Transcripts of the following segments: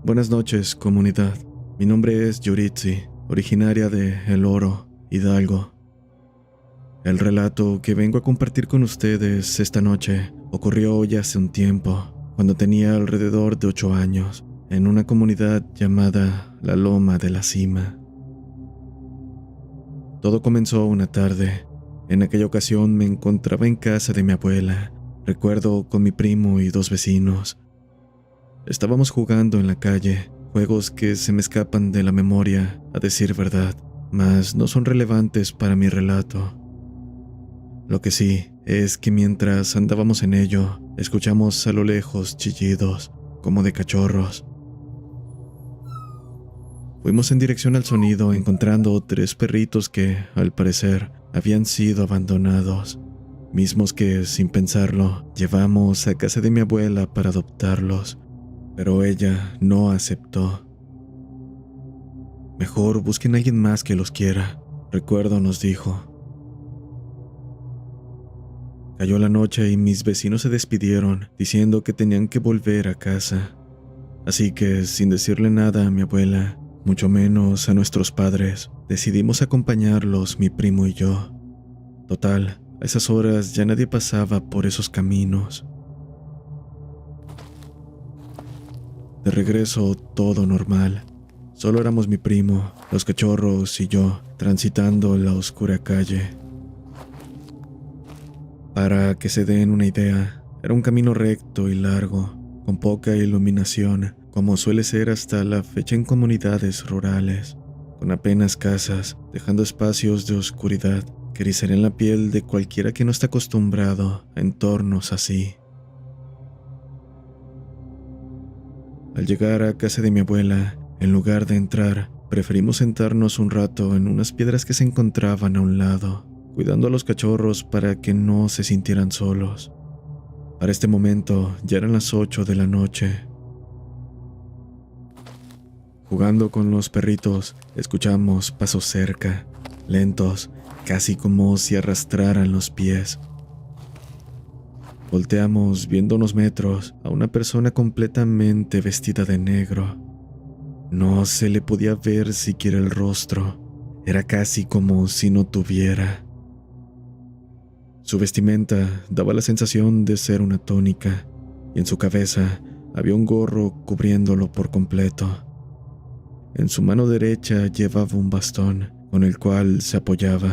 Buenas noches, comunidad. Mi nombre es Yuritsi, originaria de El Oro, Hidalgo. El relato que vengo a compartir con ustedes esta noche ocurrió ya hace un tiempo, cuando tenía alrededor de 8 años, en una comunidad llamada La Loma de la Cima. Todo comenzó una tarde. En aquella ocasión me encontraba en casa de mi abuela, recuerdo con mi primo y 2 vecinos. Estábamos jugando en la calle, juegos que se me escapan de la memoria, a decir verdad, mas no son relevantes para mi relato. Lo que sí es que mientras andábamos en ello, escuchamos a lo lejos chillidos, como de cachorros. Fuimos en dirección al sonido, encontrando 3 perritos que, al parecer, habían sido abandonados, mismos que, sin pensarlo, llevamos a casa de mi abuela para adoptarlos. Pero ella no aceptó. Mejor busquen a alguien más que los quiera, recuerdo nos dijo. Cayó la noche y mis vecinos se despidieron, diciendo que tenían que volver a casa. Así que, sin decirle nada a mi abuela, mucho menos a nuestros padres, decidimos acompañarlos mi primo y yo. Total, a esas horas ya nadie pasaba por esos caminos. De regreso, todo normal. Solo éramos mi primo, los cachorros y yo, transitando la oscura calle. Para que se den una idea, era un camino recto y largo, con poca iluminación, como suele ser hasta la fecha en comunidades rurales, con apenas casas, dejando espacios de oscuridad que erizarían la piel de cualquiera que no está acostumbrado a entornos así. Al llegar a casa de mi abuela, en lugar de entrar, preferimos sentarnos un rato en unas piedras que se encontraban a un lado, cuidando a los cachorros para que no se sintieran solos. Para este momento ya eran las 8 de la noche. Jugando con los perritos, escuchamos pasos cerca, lentos, casi como si arrastraran los pies. Volteamos viendo unos metros a una persona completamente vestida de negro. No se le podía ver siquiera el rostro, era casi como si no tuviera. Su vestimenta daba la sensación de ser una túnica, y en su cabeza había un gorro cubriéndolo por completo. En su mano derecha llevaba un bastón, con el cual se apoyaba.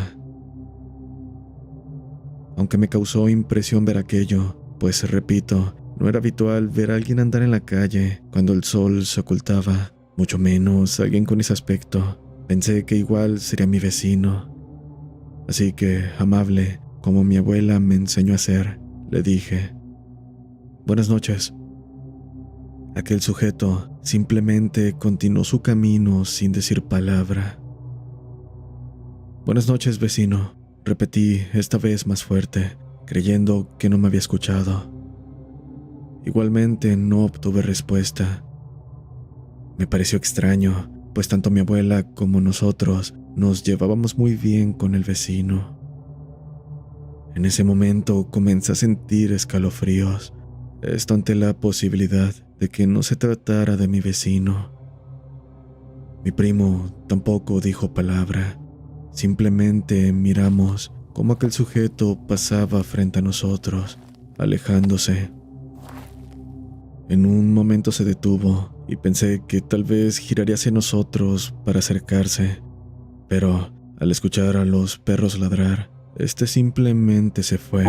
Aunque me causó impresión ver aquello, pues repito, no era habitual ver a alguien andar en la calle cuando el sol se ocultaba, mucho menos alguien con ese aspecto. Pensé que igual sería mi vecino. Así que, amable, como mi abuela me enseñó a hacer, le dije: «Buenas noches». Aquel sujeto simplemente continuó su camino sin decir palabra. «Buenas noches, vecino», repetí esta vez más fuerte, creyendo que no me había escuchado. Igualmente no obtuve respuesta. Me pareció extraño, pues tanto mi abuela como nosotros nos llevábamos muy bien con el vecino. En ese momento comencé a sentir escalofríos, esto ante la posibilidad de que no se tratara de mi vecino. Mi primo tampoco dijo palabra. Simplemente miramos cómo aquel sujeto pasaba frente a nosotros, alejándose. En un momento se detuvo y pensé que tal vez giraría hacia nosotros para acercarse, pero al escuchar a los perros ladrar, este simplemente se fue.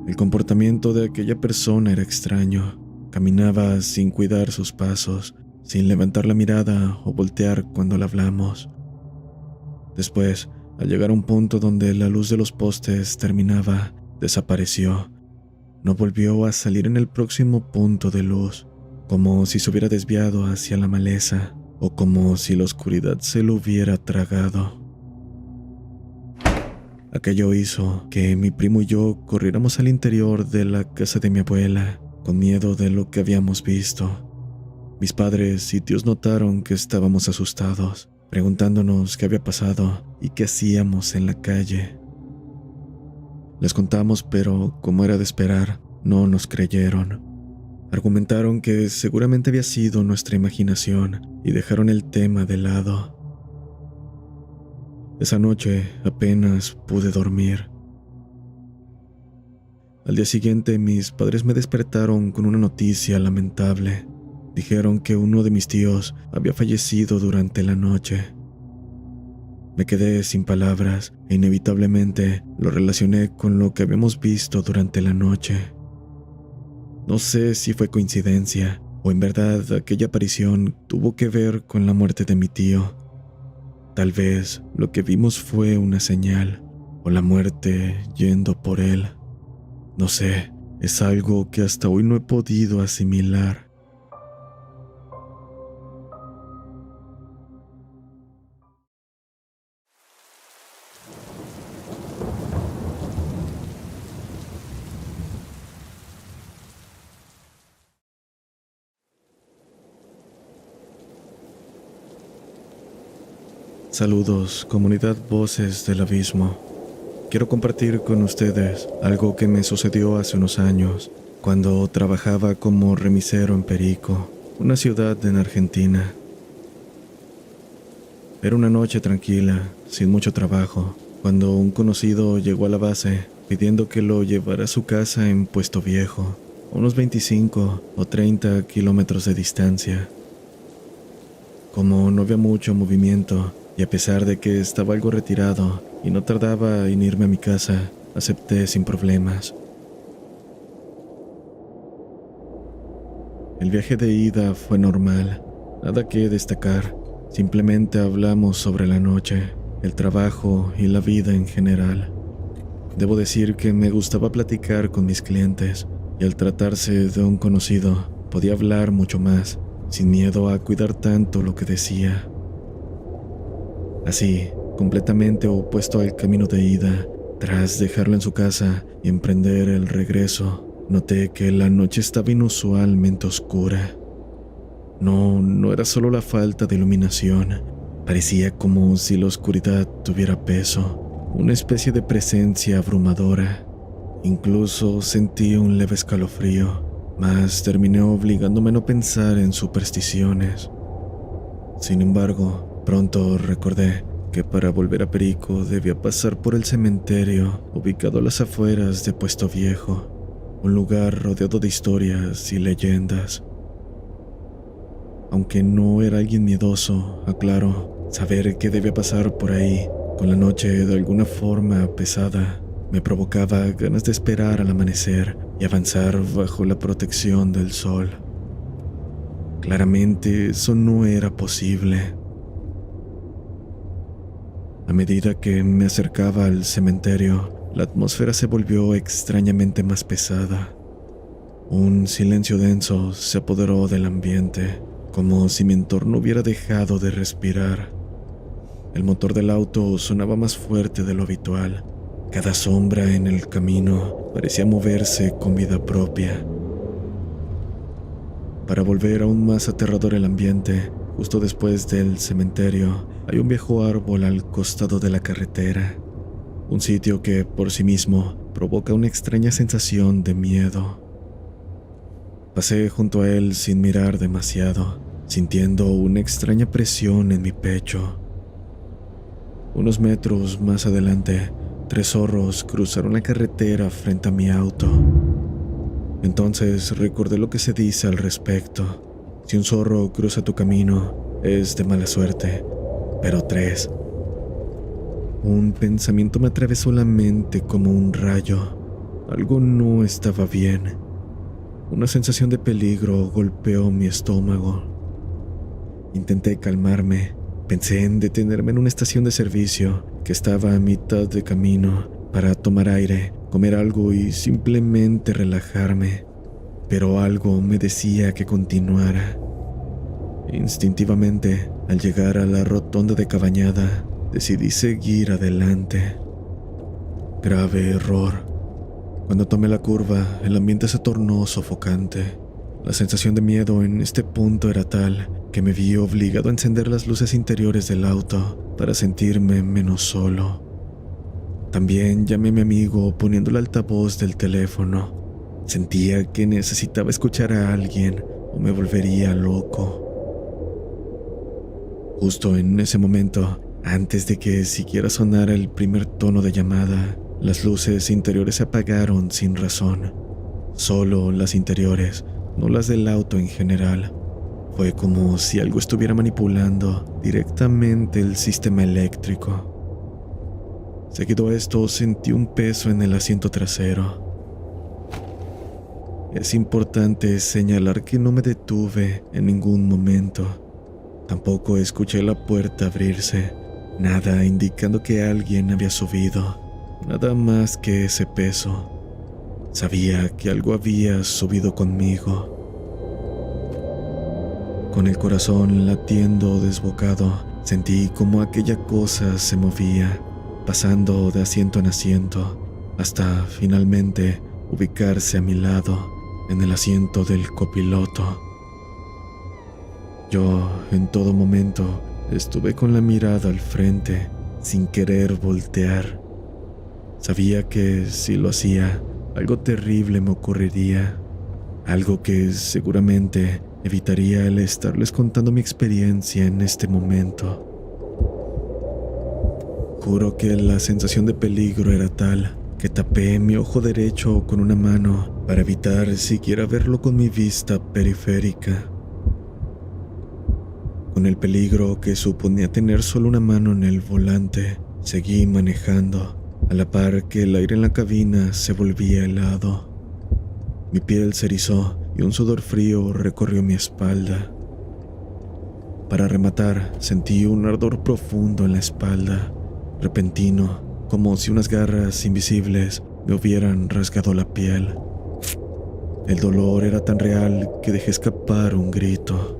El comportamiento de aquella persona era extraño. Caminaba sin cuidar sus pasos, sin levantar la mirada o voltear cuando le hablamos. Después, al llegar a un punto donde la luz de los postes terminaba, desapareció. No volvió a salir en el próximo punto de luz, como si se hubiera desviado hacia la maleza o como si la oscuridad se lo hubiera tragado. Aquello hizo que mi primo y yo corriéramos al interior de la casa de mi abuela, con miedo de lo que habíamos visto. Mis padres y tíos notaron que estábamos asustados, preguntándonos qué había pasado y qué hacíamos en la calle. Les contamos, pero como era de esperar, no nos creyeron. Argumentaron que seguramente había sido nuestra imaginación y dejaron el tema de lado. Esa noche apenas pude dormir. Al día siguiente mis padres me despertaron con una noticia lamentable. Dijeron que uno de mis tíos había fallecido durante la noche. Me quedé sin palabras e inevitablemente lo relacioné con lo que habíamos visto durante la noche. No sé si fue coincidencia o en verdad aquella aparición tuvo que ver con la muerte de mi tío. Tal vez lo que vimos fue una señal o la muerte yendo por él. No sé, es algo que hasta hoy no he podido asimilar. Saludos, comunidad Voces del Abismo. Quiero compartir con ustedes algo que me sucedió hace unos años, cuando trabajaba como remisero en Perico, una ciudad en Argentina. Era una noche tranquila, sin mucho trabajo, cuando un conocido llegó a la base pidiendo que lo llevara a su casa en Puesto Viejo, a unos 25 o 30 kilómetros de distancia. Como no había mucho movimiento, y a pesar de que estaba algo retirado y no tardaba en irme a mi casa, acepté sin problemas. El viaje de ida fue normal, nada que destacar. Simplemente hablamos sobre la noche, el trabajo y la vida en general. Debo decir que me gustaba platicar con mis clientes y al tratarse de un conocido, podía hablar mucho más, sin miedo a cuidar tanto lo que decía. Así, completamente opuesto al camino de ida, tras dejarlo en su casa y emprender el regreso, noté que la noche estaba inusualmente oscura. No era solo la falta de iluminación, parecía como si la oscuridad tuviera peso, una especie de presencia abrumadora. Incluso sentí un leve escalofrío, mas terminé obligándome a no pensar en supersticiones. Sin embargo, pronto recordé que para volver a Perico debía pasar por el cementerio ubicado a las afueras de Puesto Viejo, un lugar rodeado de historias y leyendas. Aunque no era alguien miedoso, aclaro, saber que debía pasar por ahí con la noche de alguna forma pesada me provocaba ganas de esperar al amanecer y avanzar bajo la protección del sol. Claramente eso no era posible. A medida que me acercaba al cementerio, la atmósfera se volvió extrañamente más pesada. Un silencio denso se apoderó del ambiente, como si mi entorno hubiera dejado de respirar. El motor del auto sonaba más fuerte de lo habitual. Cada sombra en el camino parecía moverse con vida propia. Para volver aún más aterrador el ambiente, justo después del cementerio, hay un viejo árbol al costado de la carretera, un sitio que por sí mismo provoca una extraña sensación de miedo. Pasé junto a él sin mirar demasiado, sintiendo una extraña presión en mi pecho. Unos metros más adelante, 3 zorros cruzaron la carretera frente a mi auto. Entonces recordé lo que se dice al respecto. Si un zorro cruza tu camino, es de mala suerte, pero 3. Un pensamiento me atravesó la mente como un rayo. Algo no estaba bien. Una sensación de peligro golpeó mi estómago. Intenté calmarme. Pensé en detenerme en una estación de servicio que estaba a mitad de camino para tomar aire, comer algo y simplemente relajarme. Pero algo me decía que continuara. Instintivamente, al llegar a la rotonda de Cabañada, decidí seguir adelante. Grave error. Cuando tomé la curva, el ambiente se tornó sofocante. La sensación de miedo en este punto era tal que me vi obligado a encender las luces interiores del auto para sentirme menos solo. También llamé a mi amigo poniendo el altavoz del teléfono. Sentía que necesitaba escuchar a alguien o me volvería loco. Justo en ese momento, antes de que siquiera sonara el primer tono de llamada, las luces interiores se apagaron sin razón. Solo las interiores, no las del auto en general. Fue como si algo estuviera manipulando directamente el sistema eléctrico. Seguido a esto, sentí un peso en el asiento trasero. Es importante señalar que no me detuve en ningún momento. Tampoco escuché la puerta abrirse, nada indicando que alguien había subido, nada más que ese peso. Sabía que algo había subido conmigo. Con el corazón latiendo desbocado, sentí como aquella cosa se movía, pasando de asiento en asiento, hasta finalmente ubicarse a mi lado, en el asiento del copiloto. Yo, en todo momento, estuve con la mirada al frente, sin querer voltear. Sabía que si lo hacía, algo terrible me ocurriría, algo que seguramente evitaría el estarles contando mi experiencia en este momento. Juro que la sensación de peligro era tal que tapé mi ojo derecho con una mano para evitar siquiera verlo con mi vista periférica. Con el peligro que suponía tener solo una mano en el volante, seguí manejando, a la par que el aire en la cabina se volvía helado. Mi piel se erizó y un sudor frío recorrió mi espalda. Para rematar, sentí un ardor profundo en la espalda, repentino, como si unas garras invisibles me hubieran rasgado la piel. El dolor era tan real que dejé escapar un grito.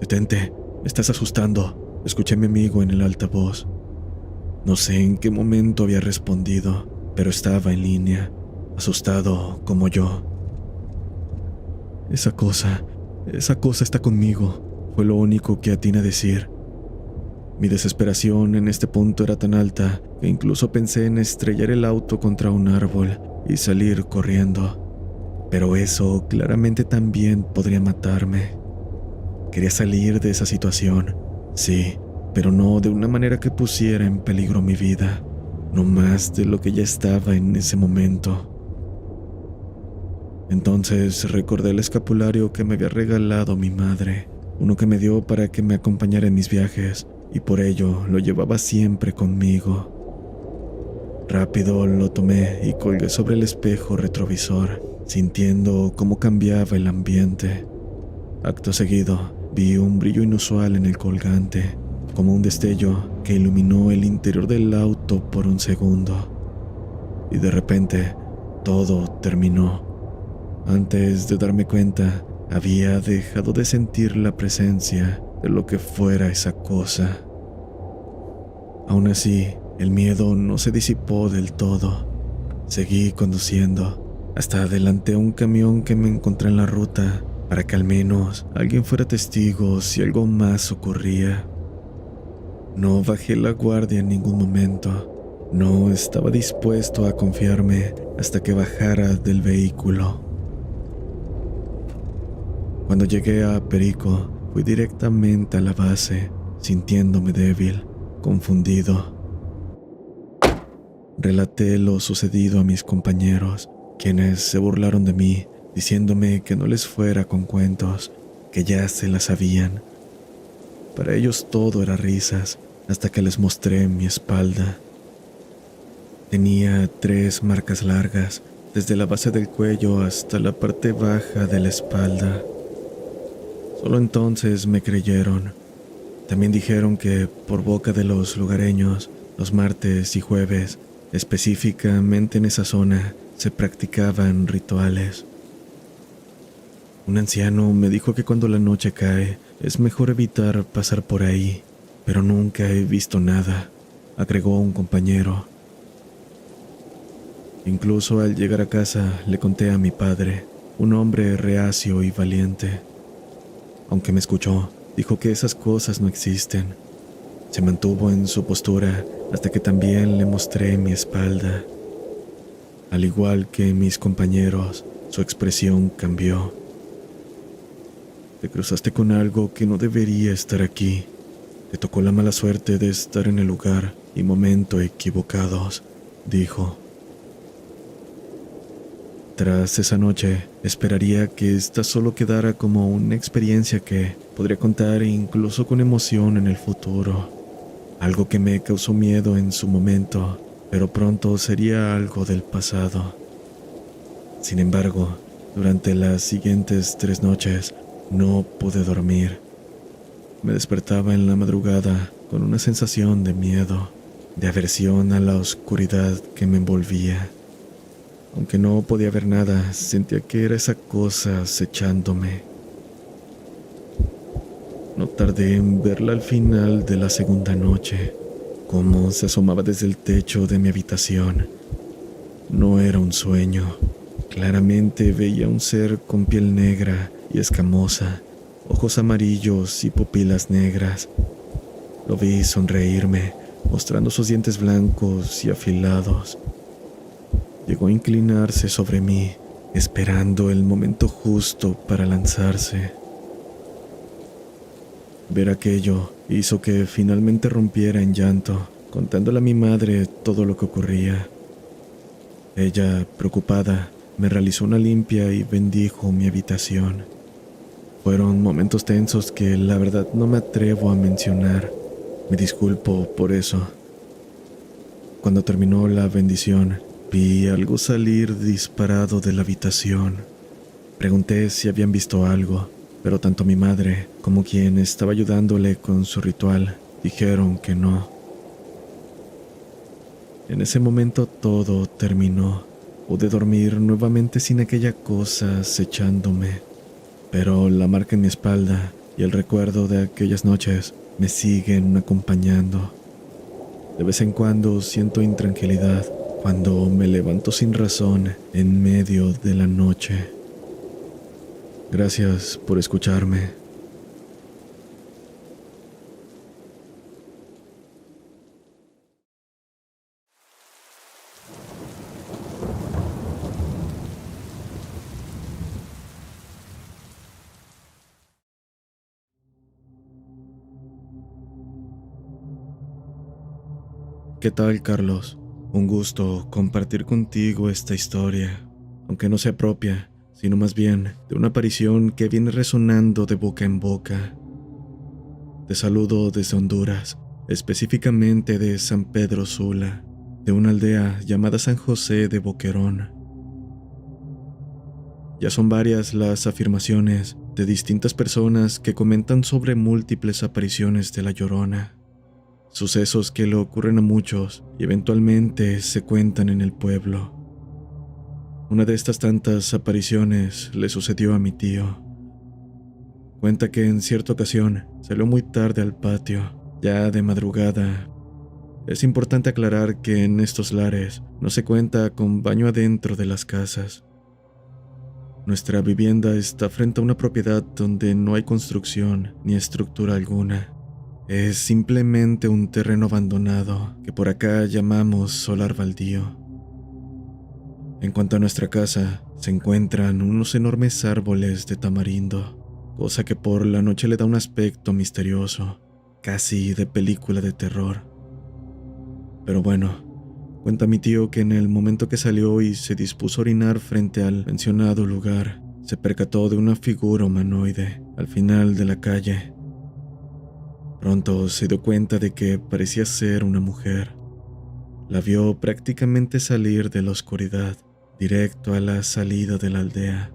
«Detente, me estás asustando», escuché a mi amigo en el altavoz. No sé en qué momento había respondido, pero estaba en línea, asustado como yo. Esa cosa está conmigo», fue lo único que atiné a decir. Mi desesperación en este punto era tan alta que incluso pensé en estrellar el auto contra un árbol y salir corriendo. Pero eso claramente también podría matarme. Quería salir de esa situación, sí, pero no de una manera que pusiera en peligro mi vida, no más de lo que ya estaba en ese momento. Entonces recordé el escapulario que me había regalado mi madre, uno que me dio para que me acompañara en mis viajes, y por ello lo llevaba siempre conmigo. Rápido lo tomé y colgué sobre el espejo retrovisor, sintiendo cómo cambiaba el ambiente. Acto seguido, vi un brillo inusual en el colgante, como un destello que iluminó el interior del auto por un segundo. Y de repente, todo terminó. Antes de darme cuenta, había dejado de sentir la presencia de lo que fuera esa cosa. Aún así, el miedo no se disipó del todo. Seguí conduciendo, hasta adelanté a un camión que me encontré en la ruta, para que al menos alguien fuera testigo si algo más ocurría. No bajé la guardia en ningún momento. No estaba dispuesto a confiarme hasta que bajara del vehículo. Cuando llegué a Perico, fui directamente a la base, sintiéndome débil, confundido. Relaté lo sucedido a mis compañeros, quienes se burlaron de mí, diciéndome que no les fuera con cuentos, que ya se las sabían. Para ellos todo era risas, hasta que les mostré mi espalda. Tenía 3 marcas largas, desde la base del cuello hasta la parte baja de la espalda. Solo entonces me creyeron. También dijeron que, por boca de los lugareños, los martes y jueves, específicamente en esa zona, se practicaban rituales. Un anciano me dijo que cuando la noche cae, es mejor evitar pasar por ahí, pero nunca he visto nada, agregó un compañero. Incluso al llegar a casa le conté a mi padre, un hombre reacio y valiente. Aunque me escuchó, dijo que esas cosas no existen. Se mantuvo en su postura hasta que también le mostré mi espalda. Al Al igual que mis compañeros, su expresión cambió. Te cruzaste con algo que no debería estar aquí. Te tocó la mala suerte de estar en el lugar y momento equivocados, dijo. Tras esa noche, esperaría que esta solo quedara como una experiencia que podría contar incluso con emoción en el futuro. Algo que me causó miedo en su momento, pero pronto sería algo del pasado. Sin embargo, durante las siguientes 3 noches no pude dormir. Me despertaba en la madrugada con una sensación de miedo, de aversión a la oscuridad que me envolvía. Aunque no podía ver nada, sentía que era esa cosa acechándome. No tardé en verla al final de la segunda noche, cómo se asomaba desde el techo de mi habitación. No era un sueño. Claramente veía un ser con piel negra y escamosa, ojos amarillos y pupilas negras. Lo vi sonreírme, mostrando sus dientes blancos y afilados. Llegó a inclinarse sobre mí, esperando el momento justo para lanzarse. Ver aquello hizo que finalmente rompiera en llanto, contándole a mi madre todo lo que ocurría. Ella, preocupada, me realizó una limpia y bendijo mi habitación. Fueron momentos tensos que la verdad no me atrevo a mencionar. Me disculpo por eso. Cuando terminó la bendición, vi algo salir disparado de la habitación. Pregunté si habían visto algo, pero tanto mi madre como quien estaba ayudándole con su ritual dijeron que no. En ese momento todo terminó. Pude dormir nuevamente sin aquella cosa acechándome, pero la marca en mi espalda y el recuerdo de aquellas noches me siguen acompañando. De vez en cuando siento intranquilidad cuando me levanto sin razón en medio de la noche. Gracias por escucharme. ¿Qué tal, Carlos? Un gusto compartir contigo esta historia, aunque no sea propia, sino más bien de una aparición que viene resonando de boca en boca. Te saludo desde Honduras, específicamente de San Pedro Sula, de una aldea llamada San José de Boquerón. Ya son varias las afirmaciones de distintas personas que comentan sobre múltiples apariciones de La Llorona. Sucesos que le ocurren a muchos y eventualmente se cuentan en el pueblo. Una de estas tantas apariciones le sucedió a mi tío. Cuenta que en cierta ocasión salió muy tarde al patio, ya de madrugada. Es importante aclarar que en estos lares no se cuenta con baño adentro de las casas. Nuestra vivienda está frente a una propiedad donde no hay construcción ni estructura alguna. Es simplemente un terreno abandonado que por acá llamamos solar baldío. En cuanto a nuestra casa, se encuentran unos enormes árboles de tamarindo, cosa que por la noche le da un aspecto misterioso, casi de película de terror. Pero bueno, cuenta mi tío que en el momento que salió y se dispuso a orinar frente al mencionado lugar, se percató de una figura humanoide al final de la calle. Pronto se dio cuenta de que parecía ser una mujer. La vio prácticamente salir de la oscuridad, directo a la salida de la aldea.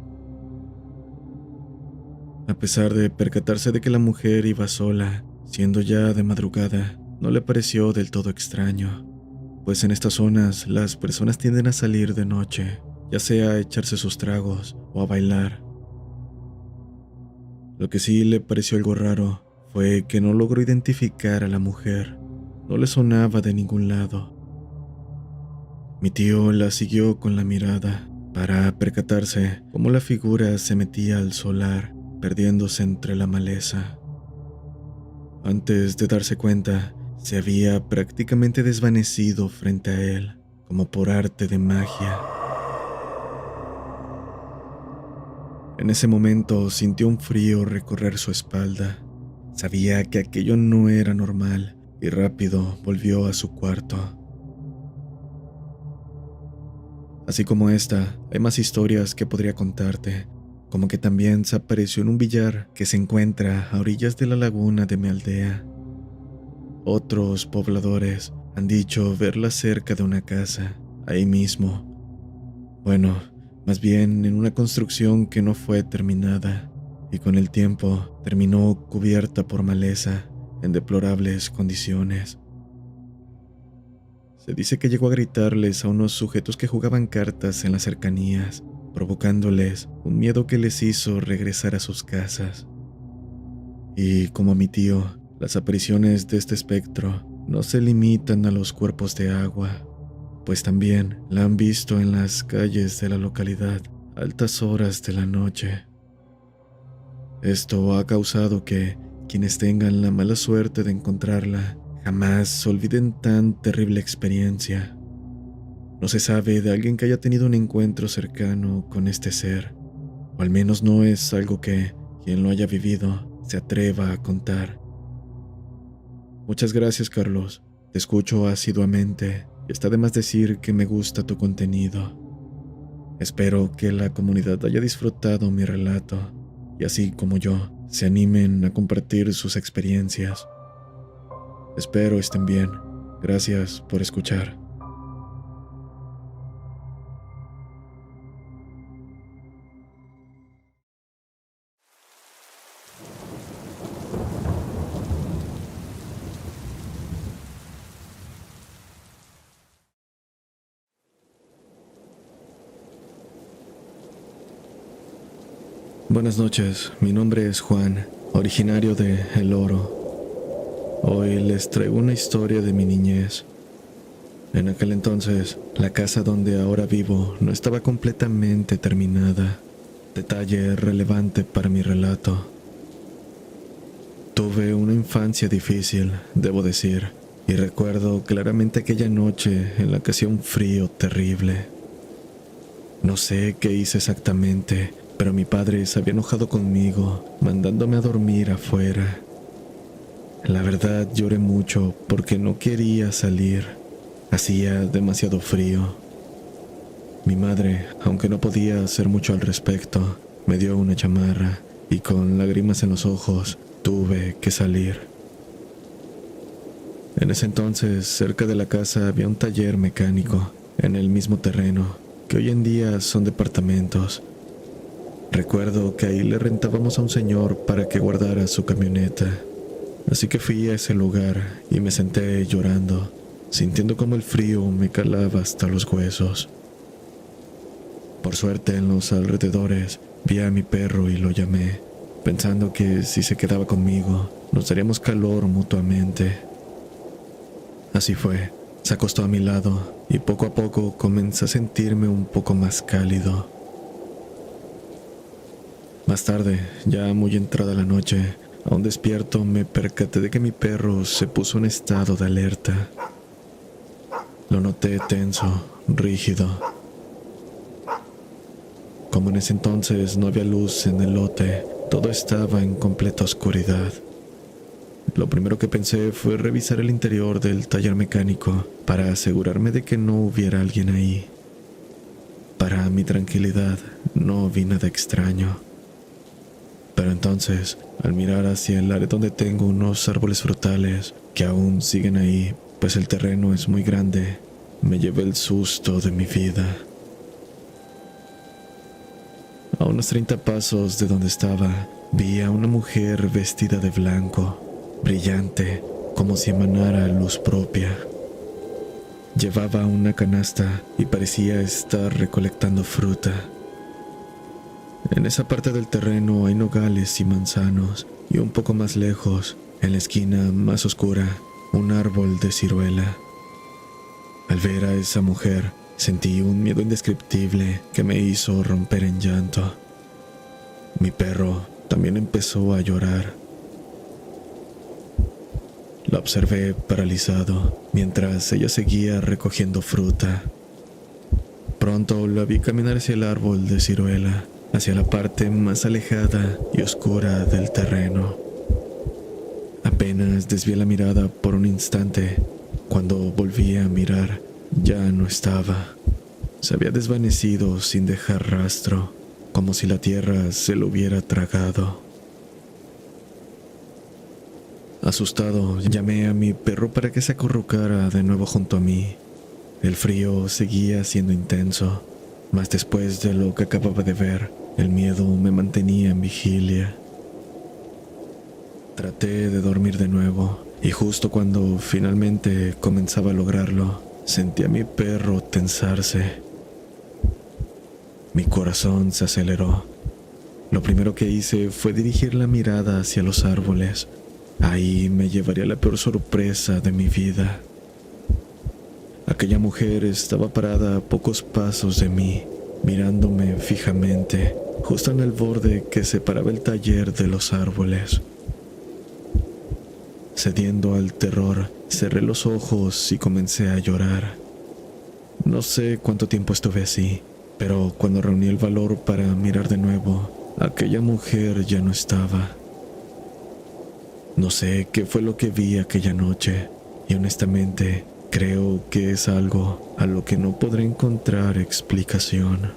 A pesar de percatarse de que la mujer iba sola, siendo ya de madrugada, no le pareció del todo extraño, pues en estas zonas las personas tienden a salir de noche, ya sea a echarse sus tragos o a bailar. Lo que sí le pareció algo raro fue que no logró identificar a la mujer, no le sonaba de ningún lado. Mi tío la siguió con la mirada para percatarse cómo la figura se metía al solar, perdiéndose entre la maleza. Antes de darse cuenta, se había prácticamente desvanecido frente a él, como por arte de magia. En ese momento sintió un frío recorrer su espalda. Sabía que aquello no era normal y rápido volvió a su cuarto. Así como esta, hay más historias que podría contarte, como que también se apareció en un billar que se encuentra a orillas de la laguna de mi aldea. Otros pobladores han dicho verla cerca de una casa, ahí mismo. Bueno, más bien en una construcción que no fue terminada, y con el tiempo terminó cubierta por maleza en deplorables condiciones. Se dice que llegó a gritarles a unos sujetos que jugaban cartas en las cercanías, provocándoles un miedo que les hizo regresar a sus casas. Y como a mi tío, las apariciones de este espectro no se limitan a los cuerpos de agua, pues también la han visto en las calles de la localidad a altas horas de la noche. Esto ha causado que quienes tengan la mala suerte de encontrarla jamás olviden tan terrible experiencia. No se sabe de alguien que haya tenido un encuentro cercano con este ser, o al menos no es algo que quien lo haya vivido se atreva a contar. Muchas gracias, Carlos. Te escucho asiduamente y está de más decir que me gusta tu contenido. Espero que la comunidad haya disfrutado mi relato y así como yo, se animen a compartir sus experiencias. Espero estén bien. Gracias por escuchar. Buenas noches, mi nombre es Juan, originario de El Oro. Hoy les traigo una historia de mi niñez. En aquel entonces, la casa donde ahora vivo no estaba completamente terminada, detalle relevante para mi relato. Tuve una infancia difícil, debo decir, y recuerdo claramente aquella noche en la que hacía un frío terrible. No sé qué hice exactamente, pero mi padre se había enojado conmigo, mandándome a dormir afuera. La verdad lloré mucho porque no quería salir. Hacía demasiado frío. Mi madre, aunque no podía hacer mucho al respecto, me dio una chamarra y con lágrimas en los ojos tuve que salir. En ese entonces, cerca de la casa había un taller mecánico en el mismo terreno, que hoy en día son departamentos. Recuerdo que ahí le rentábamos a un señor para que guardara su camioneta, así que fui a ese lugar y me senté llorando, sintiendo como el frío me calaba hasta los huesos. Por suerte, en los alrededores vi a mi perro y lo llamé, pensando que si se quedaba conmigo, nos daríamos calor mutuamente. Así fue, se acostó a mi lado y poco a poco comencé a sentirme un poco más cálido. Más tarde, ya muy entrada la noche, aún despierto, me percaté de que mi perro se puso en estado de alerta. Lo noté tenso, rígido. Como en ese entonces no había luz en el lote, todo estaba en completa oscuridad. Lo primero que pensé fue revisar el interior del taller mecánico para asegurarme de que no hubiera alguien ahí. Para mi tranquilidad, no vi nada extraño. Pero entonces, al mirar hacia el área donde tengo unos árboles frutales que aún siguen ahí, pues el terreno es muy grande, me llevé el susto de mi vida. A unos 30 pasos de donde estaba, vi a una mujer vestida de blanco, brillante, como si emanara luz propia. Llevaba una canasta y parecía estar recolectando fruta. En esa parte del terreno hay nogales y manzanos, y un poco más lejos, en la esquina más oscura, un árbol de ciruela. Al ver a esa mujer, sentí un miedo indescriptible que me hizo romper en llanto. Mi perro también empezó a llorar. La observé paralizado mientras ella seguía recogiendo fruta. Pronto la vi caminar hacia el árbol de ciruela, hacia la parte más alejada y oscura del terreno. Apenas desvié la mirada por un instante. Cuando volví a mirar, ya no estaba. Se había desvanecido sin dejar rastro, como si la tierra se lo hubiera tragado. Asustado, llamé a mi perro para que se acurrucara de nuevo junto a mí. El frío seguía siendo intenso, mas después de lo que acababa de ver, el miedo me mantenía en vigilia. Traté de dormir de nuevo, y justo cuando finalmente comenzaba a lograrlo, sentí a mi perro tensarse. Mi corazón se aceleró. Lo primero que hice fue dirigir la mirada hacia los árboles. Ahí me llevaría la peor sorpresa de mi vida. Aquella mujer estaba parada a pocos pasos de mí, mirándome fijamente, justo en el borde que separaba el taller de los árboles. Cediendo al terror, cerré los ojos y comencé a llorar. No sé cuánto tiempo estuve así, pero cuando reuní el valor para mirar de nuevo, aquella mujer ya no estaba. No sé qué fue lo que vi aquella noche, y honestamente creo que es algo a lo que no podré encontrar explicación.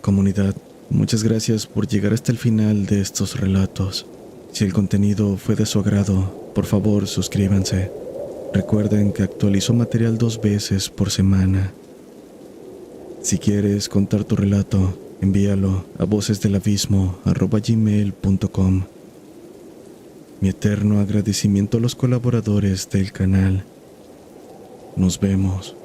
Comunidad, muchas gracias por llegar hasta el final de estos relatos. Si el contenido fue de su agrado, por favor suscríbanse. Recuerden que actualizo material 2 veces por semana. Si quieres contar tu relato, envíalo a vocesdelabismo@gmail.com. Mi eterno agradecimiento a los colaboradores del canal. Nos vemos.